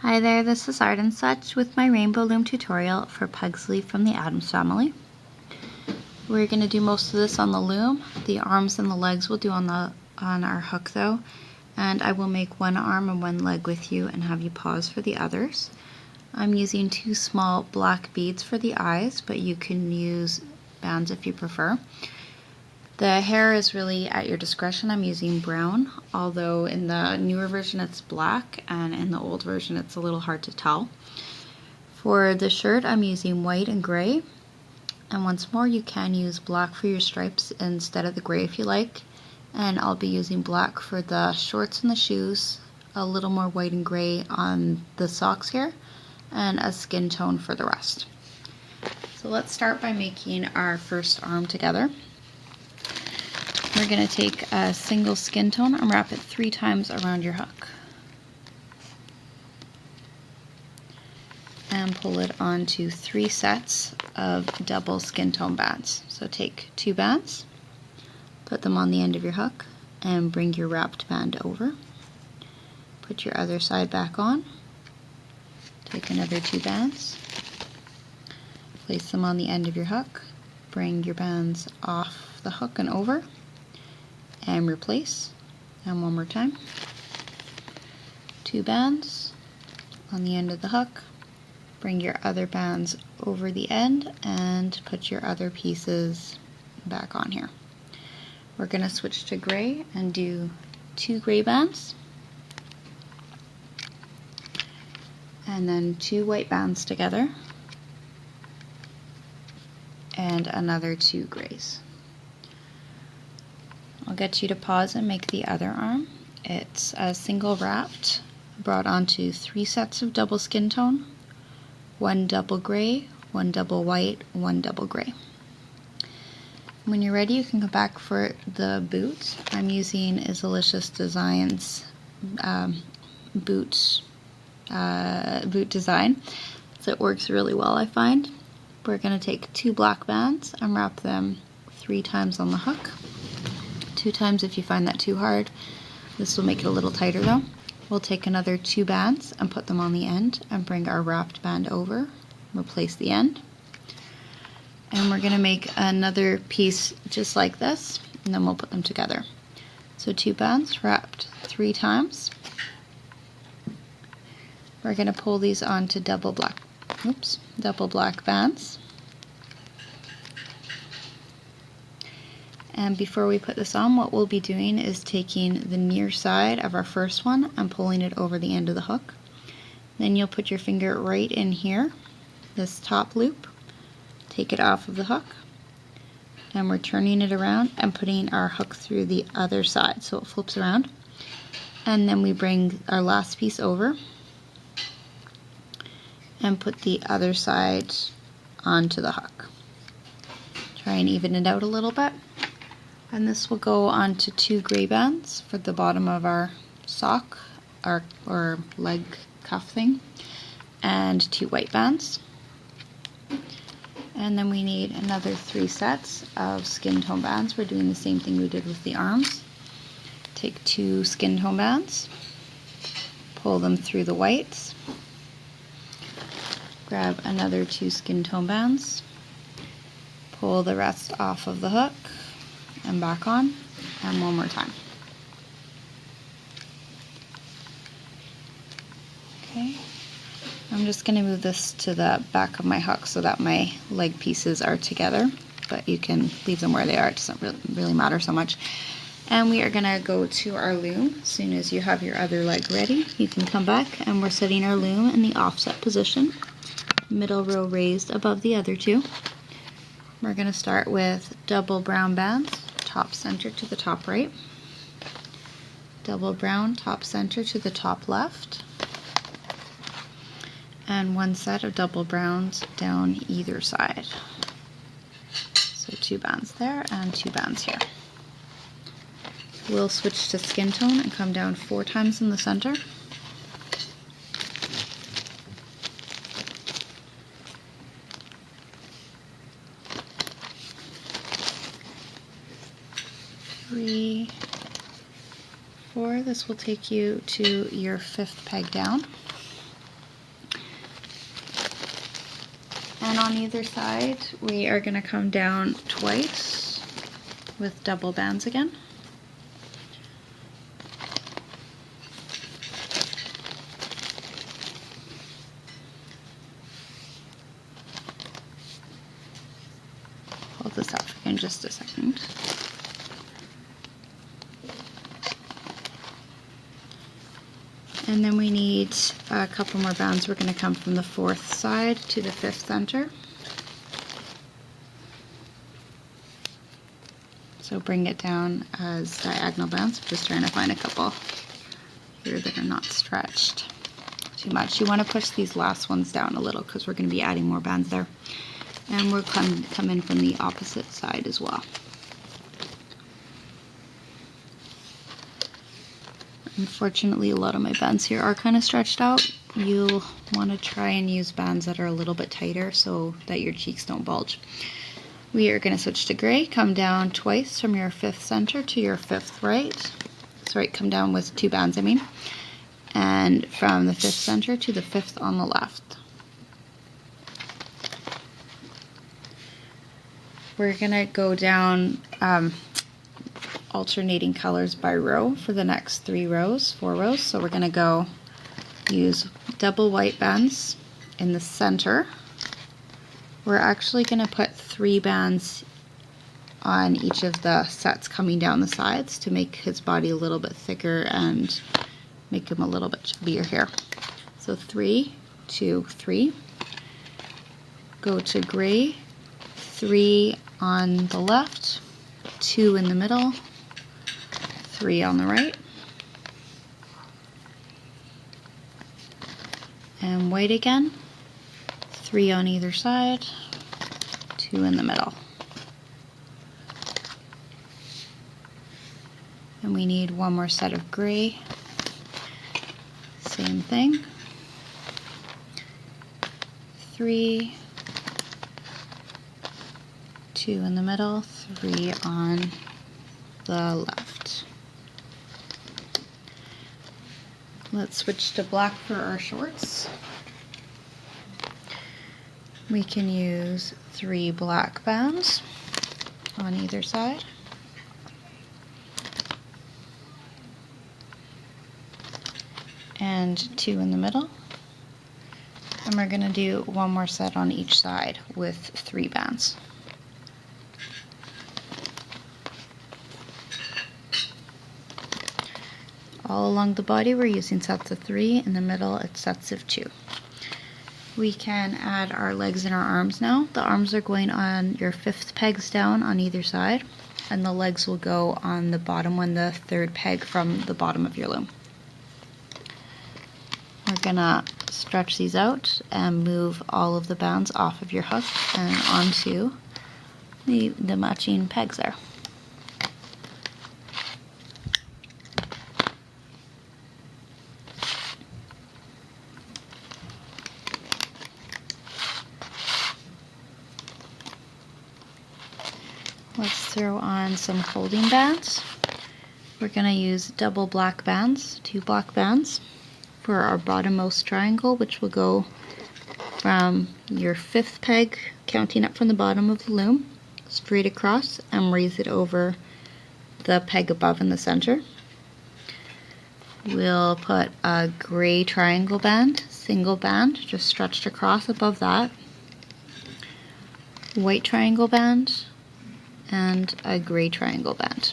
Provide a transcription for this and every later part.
Hi there, this is Art and Such with my Rainbow Loom tutorial for Pugsley from the Addams Family. We're going to do most of this on the loom. The arms and the legs we'll do on our hook though, and I will make one arm and one leg with you and have you pause for the others. I'm using 2 small black beads for the eyes, but you can use bands if you prefer. The hair is really at your discretion. I'm using brown, although in the newer version it's black, and in the old version it's a little hard to tell. For the shirt I'm using white and gray, and once more you can use black for your stripes instead of the gray if you like, and I'll be using black for the shorts and the shoes, a little more white and gray on the socks here, and a skin tone for the rest. So let's start by making our first arm together. We're going to take a single skin tone and wrap it 3 times around your hook. And pull it onto 3 sets of double skin tone bands. So take 2 bands, put them on the end of your hook, and bring your wrapped band over. Put your other side back on. Take another 2 bands, place them on the end of your hook, bring your bands off the hook and over, and replace. And one more time. 2 bands on the end of the hook, bring your other bands over the end, and put your other pieces back on here. We're going to switch to gray and do 2 gray bands, and then 2 white bands together, and another 2 grays. I'll get you to pause and make the other arm. It's a single wrapped, brought onto 3 sets of double skin tone, 1 double gray, 1 double white, 1 double gray. When you're ready, you can come back for the boots. I'm using Izzalicious Designs boot design, so it works really well, I find. We're going to take 2 black bands and wrap them 3 times on the hook. 2 times if you find that too hard. This will make it a little tighter though. We'll take another 2 bands and put them on the end and bring our wrapped band over, replace the end. And we're going to make another piece just like this, and then we'll put them together. So 2 bands wrapped 3 times. We're going to pull these onto double black bands. And before we put this on, what we'll be doing is taking the near side of our first one and pulling it over the end of the hook. Then you'll put your finger right in here, this top loop, take it off of the hook, and we're turning it around and putting our hook through the other side so it flips around. And then we bring our last piece over and put the other side onto the hook. Try and even it out a little bit. And this will go onto 2 gray bands for the bottom of our sock or leg cuff thing, and 2 white bands. And then we need another 3 sets of skin tone bands. We're doing the same thing we did with the arms. Take 2 skin tone bands, pull them through the whites, grab another 2 skin tone bands, pull the rest off of the hook, and back on, and one more time. Okay, I'm just going to move this to the back of my hook so that my leg pieces are together, but you can leave them where they are, it doesn't really matter so much. And we are going to go to our loom. As soon as you have your other leg ready, you can come back, and we're setting our loom in the offset position, middle row raised above the other 2. We're going to start with double brown bands, top center to the top right, double brown top center to the top left, and 1 set of double browns down either side. So 2 bands there and 2 bands here. We'll switch to skin tone and come down 4 times in the center. Three, 4. This will take you to your 5th peg down. And on either side, we are going to come down twice with double bands again. Hold this up in just a second. And then we need a couple more bands. We're going to come from the 4th side to the 5th center. So bring it down as diagonal bands. I'm just trying to find a couple here that are not stretched too much. You want to push these last ones down a little because we're going to be adding more bands there. And we'll come in from the opposite side as well. Unfortunately, a lot of my bands here are kind of stretched out. You'll want to try and use bands that are a little bit tighter so that your cheeks don't bulge. We are going to switch to gray. Come down twice from your 5th center to your 5th right. Sorry, come down with 2 bands, I mean. And from the 5th center to the 5th on the left. We're going to go down alternating colors by row for the next 4 rows. So we're going to go use double white bands in the center. We're actually going to put 3 bands on each of the sets coming down the sides to make his body a little bit thicker and make him a little bit chubbier here. So 3, 2, 3. Go to gray, 3 on the left, 2 in the middle, 3 on the right, and white again, 3 on either side, 2 in the middle. And we need one more set of gray, same thing, 3, 2 in the middle, 3 on the left. Let's switch to black for our shorts. We can use 3 black bands on either side. And 2 in the middle. And we're going to do one more set on each side with 3 bands. All along the body we're using sets of 3, in the middle it's sets of 2. We can add our legs and our arms now. The arms are going on your 5th pegs down on either side, and the legs will go on the bottom one, the 3rd peg from the bottom of your loom. We're gonna stretch these out and move all of the bands off of your hook and onto the matching pegs there. Let's throw on some holding bands. We're going to use double black bands, 2 black bands, for our bottommost triangle, which will go from your 5th peg, counting up from the bottom of the loom, straight across and raise it over the peg above in the center. We'll put a gray triangle band, single band, just stretched across above that, white triangle band, and a gray triangle band.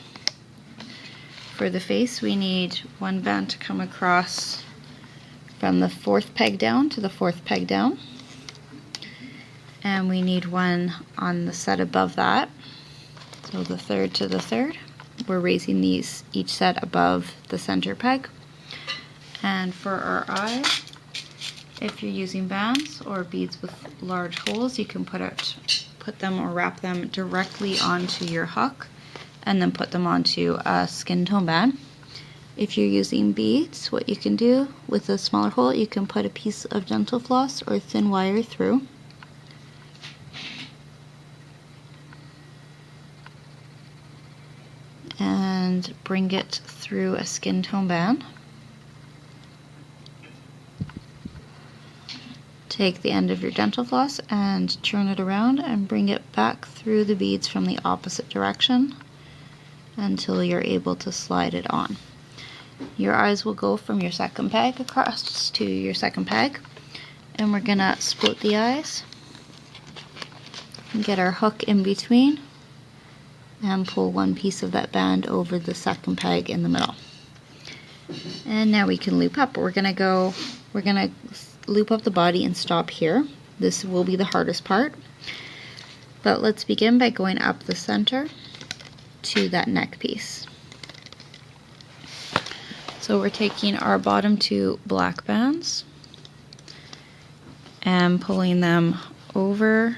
For the face, we need 1 band to come across from the 4th peg down to the 4th peg down, and we need 1 on the set above that, so the 3rd to the 3rd. We're raising these each set above the center peg. And for our eye, if you're using bands or beads with large holes, you can put them or wrap them directly onto your hook and then put them onto a skin tone band. If you're using beads, what you can do with a smaller hole, you can put a piece of dental floss or thin wire through. And bring it through a skin tone band Take the end of your dental floss and turn it around and bring it back through the beads from the opposite direction until you're able to slide it on. Your eyes will go from your second peg across to your second peg, and we're gonna split the eyes and get our hook in between and pull one piece of that band over the second peg in the middle. And now we can loop up. We're gonna loop up the body and stop here. This will be the hardest part, but let's begin by going up the center to that neck piece. So we're taking our bottom two black bands and pulling them over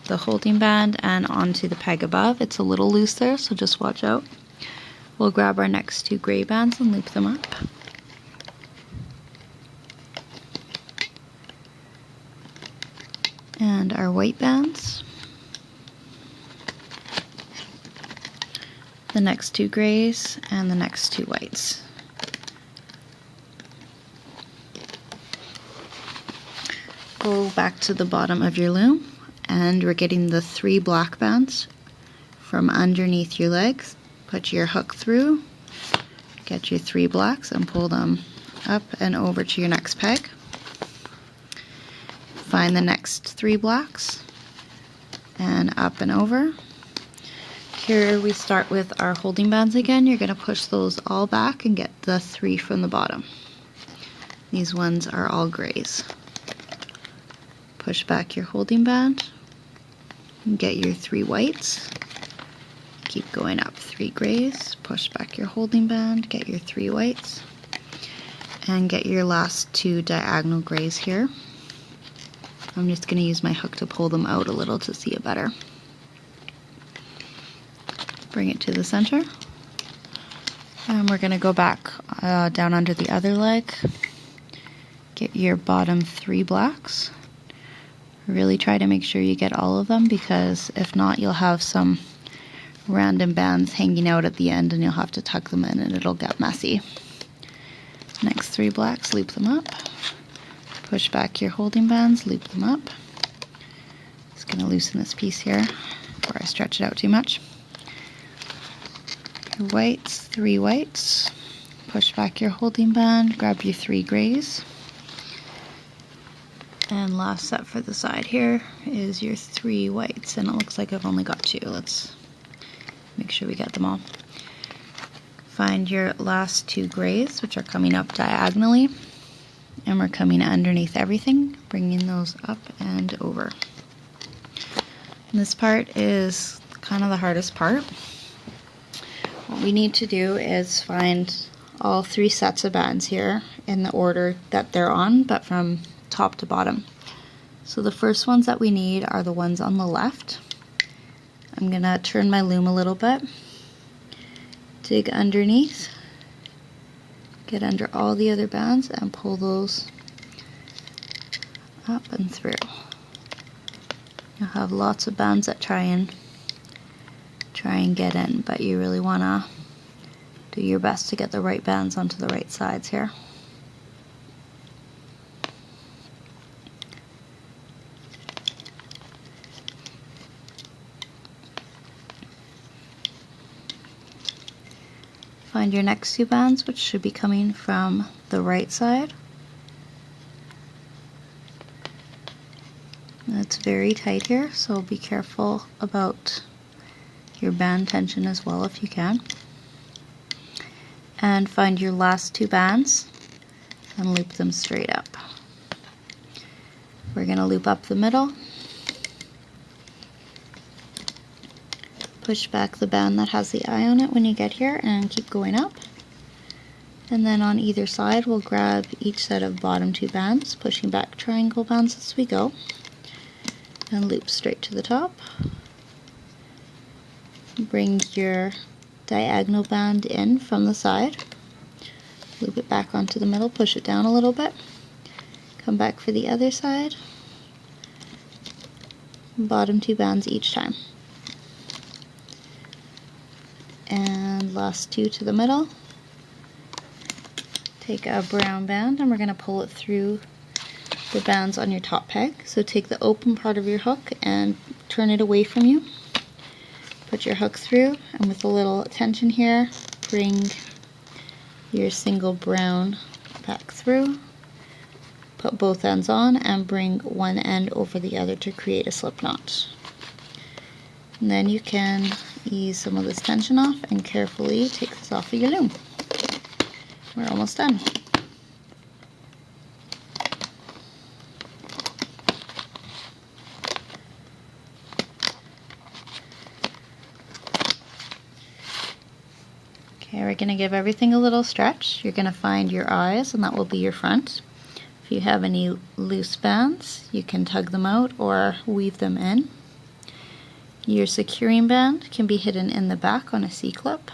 the holding band and onto the peg above. It's a little loose there, so just watch out. We'll grab our next two gray bands and loop them up. And our white bands. The next two grays and the next two whites. Go back to the bottom of your loom, and we're getting the three black bands from underneath your legs. Put your hook through, get your three blacks and pull them up and over to your next peg. Find the next three blacks and up and over. Here we start with our holding bands again. You're going to push those all back and get the three from the bottom. These ones are all grays. Push back your holding band and get your three whites. Keep going up, three grays, push back your holding band, get your three whites, and get your last two diagonal grays here. I'm just going to use my hook to pull them out a little to see it better. Bring it to the center, and we're going to go back down under the other leg. Get your bottom three blacks. Really try to make sure you get all of them, because if not, you'll have some random bands hanging out at the end and you'll have to tuck them in and it'll get messy. Next three blacks, loop them up. Push back your holding bands, loop them up. Just going to loosen this piece here before I stretch it out too much. Your whites, three whites. Push back your holding band, grab your three grays. And last set for the side here is your three whites, and it looks like I've only got two. Let's make sure we get them all. Find your last two grays, which are coming up diagonally, and we're coming underneath everything, bringing those up and over. And this part is kind of the hardest part. What we need to do is find all three sets of bands here in the order that they're on, but from top to bottom. So the first ones that we need are the ones on the left. I'm gonna turn my loom a little bit, dig underneath, get under all the other bands and pull those up and through. You'll have lots of bands that try and get in, but you really wanna do your best to get the right bands onto the right sides here. Find your next two bands, which should be coming from the right side. It's very tight here, so be careful about your band tension as well if you can. And find your last two bands and loop them straight up. We're going to loop up the middle. Push back the band that has the eye on it when you get here and keep going up. And then on either side we'll grab each set of bottom two bands, pushing back triangle bands as we go, and loop straight to the top. Bring your diagonal band in from the side, loop it back onto the middle, push it down a little bit, come back for the other side, bottom two bands each time. And last two to the middle. Take a brown band and we're going to pull it through the bands on your top peg. So take the open part of your hook and turn it away from you. Put your hook through, and with a little tension here, bring your single brown back through. Put both ends on and bring one end over the other to create a slip knot. And then you can ease some of this tension off and carefully take this off of your loom. We're almost done. Okay, we're going to give everything a little stretch. You're going to find your eyes, and that will be your front. If you have any loose bands, you can tug them out or weave them in. Your securing band can be hidden in the back on a C-clip.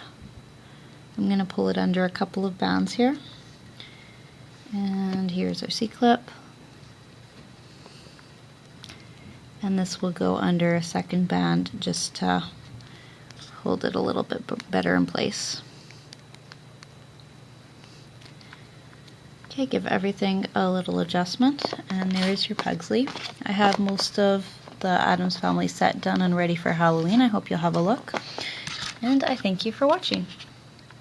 I'm going to pull it under a couple of bands here. And here's our C-clip. And this will go under a second band just to hold it a little bit better in place. Okay, give everything a little adjustment, and there is your Pugsley. I have most of the Addams Family set done and ready for Halloween. I hope you'll have a look, and I thank you for watching.